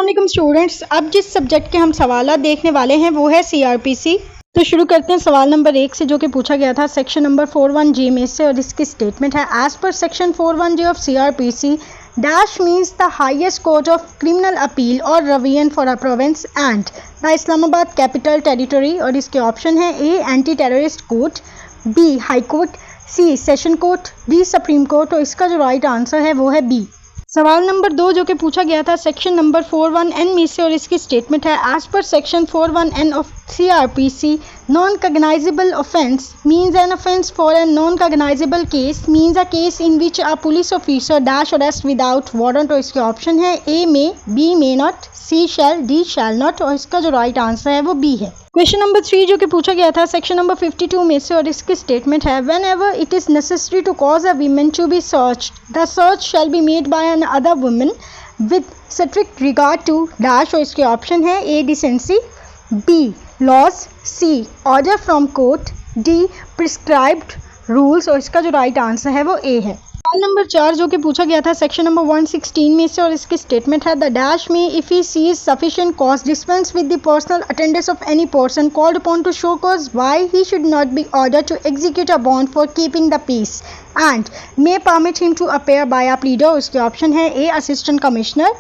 अस्सलाम वालेकुम स्टूडेंट्स, अब जिस सब्जेक्ट के हम सवाल देखने वाले हैं वो है सीआरपीसी। तो शुरू करते हैं सवाल नंबर 1 से, जो कि पूछा गया था सेक्शन नंबर 41G में से, और इसकी स्टेटमेंट है as per section 41G of CrPC dash means the highest court of criminal appeal or revision for a province and the Islamabad capital territory. और इसके ऑप्शन है A anti terrorist court, B high court, C session court, D supreme court. और इसका जो right answer है वो है B. सवाल नंबर 2 जो कि पूछा गया था सेक्शन नंबर 41N में से, और इसकी स्टेटमेंट है as per section 41N of CRPC non cognizable offence means an offence for an non cognizable case means a case in which a police officer dash arrest without warrant. और इसके option है A may, B may not, C shall, D shall not. और इसका जो right answer है वो B है। Question number 3 जो कि पूछा गया था सेक्शन नंबर 52 में से, और इसकी स्टेटमेंट है whenever it is necessary to cause a women to be searched the search shall be made by another woman with strict regard to dash. और इसके ऑप्शन है A decency, B laws, C order from court, D prescribed rules. और इसका जो right answer है वो ए है। सवाल नंबर 4 जो कि पूछा गया था सेक्शन नंबर 116 में से, और इसकी स्टेटमेंट है द डैश में if he sees sufficient cause dispense with the personal attendance of any person called upon to show cause why he should not be ordered to execute a bond for keeping the peace and may permit him to appear by a pleader. उसके option है A assistant commissioner,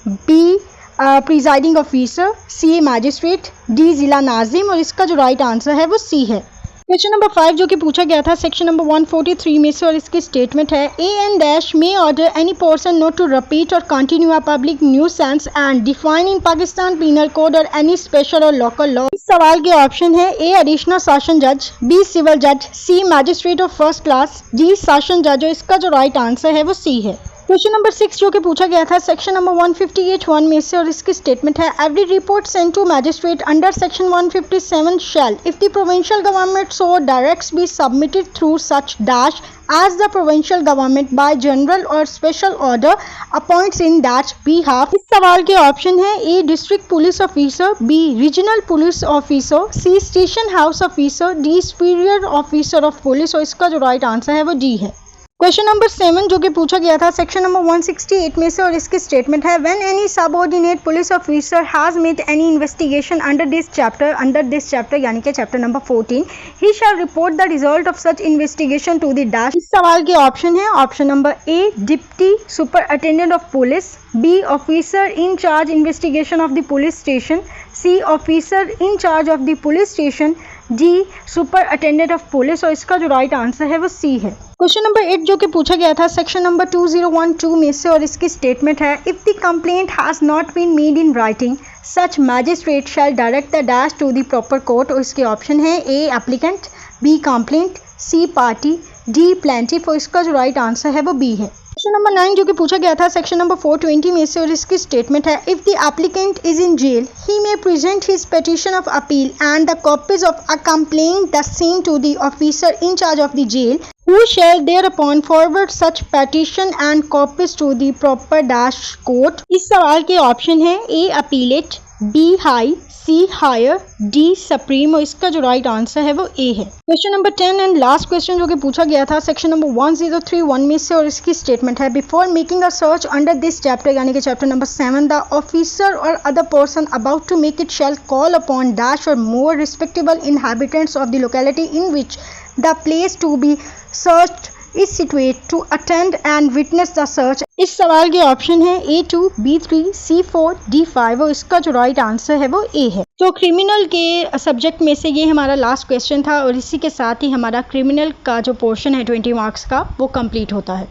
B presiding officer, C magistrate, D जिला नाजिम। और इसका जो right answer है वो सी है। क्वेश्चन नंबर 5 जो कि पूछा गया था सेक्शन नंबर 143 में से, और इसकी स्टेटमेंट है A N dash may order any person not to repeat और continue a public nuisance and define in Pakistan penal code और एनी स्पेशल और लोकल लॉ। इस सवाल के ऑप्शन है ए एडिशनल सेशन जज, बी सिविल जज, सी magistrate of first class, D session जज। और इसका जो राइट आंसर है वो सी है। क्वेश्चन नंबर 6 जो कि पूछा गया था सेक्शन नंबर 158(1) में से, और इसकी स्टेटमेंट है every report sent to magistrate under section 157 shall if the provincial government so directs be submitted through such dash as the provincial government by general or special order appoints in that behalf. इस सवाल के option है A district police officer, B regional police officer, C station house officer, D superior officer of police. और इसका जो right answer है वो D है। क्वेश्चन नंबर 7 जो कि पूछा गया था सेक्शन नंबर 168 में से, और इसकी स्टेटमेंट है when any subordinate police officer has made any investigation under this chapter यानी कि chapter number 14 he shall report the result of such investigation to the dash. इस सवाल के ऑप्शन है option number A deputy superintendent of police, B officer in charge investigation of the police station, C officer in charge of the police station, D superintendent of police. और इसका जो right answer है वो सी है। Question number 8 जो कि पूछा गया था सेक्शन नंबर 2012 में से, और इसकी स्टेटमेंट है if the complaint has not been made in writing such magistrate shall direct the dash to the proper court. और इसके ऑप्शन है A applicant, B complaint, C party, D plaintiff. और इसका जो राइट आंसर है वो B है। Question number 9 जो कि पूछा गया था सेक्शन नंबर 420 में से, और इसकी स्टेटमेंट है if the applicant is in jail he may present his petition of appeal and the copies of a complaint the same to the officer in charge of the jail who shall thereupon forward such petition and copies to the proper dash court। इस सवाल के option है ए appellate, B high, सी higher, D supreme. और इसका जो right answer है वो ए है। Question number 10 and last question जो कि पूछा गया था सेक्शन नंबर 1031 में से, और इसकी स्टेटमेंट है before making a search under this chapter यानी कि chapter number 7 the officer or other person about to make it shall call upon dash or more respectable inhabitants of the locality in which the place to be searched is situated to attend and witness the search। इस सवाल के option है A2, B3, C4, D5। और इसका जो right answer है वो A है। तो क्रिमिनल के सब्जेक्ट में से ये हमारा लास्ट क्वेश्चन था, और इसी के साथ ही हमारा क्रिमिनल का जो पोर्शन है 20 मार्क्स का वो कंप्लीट होता है।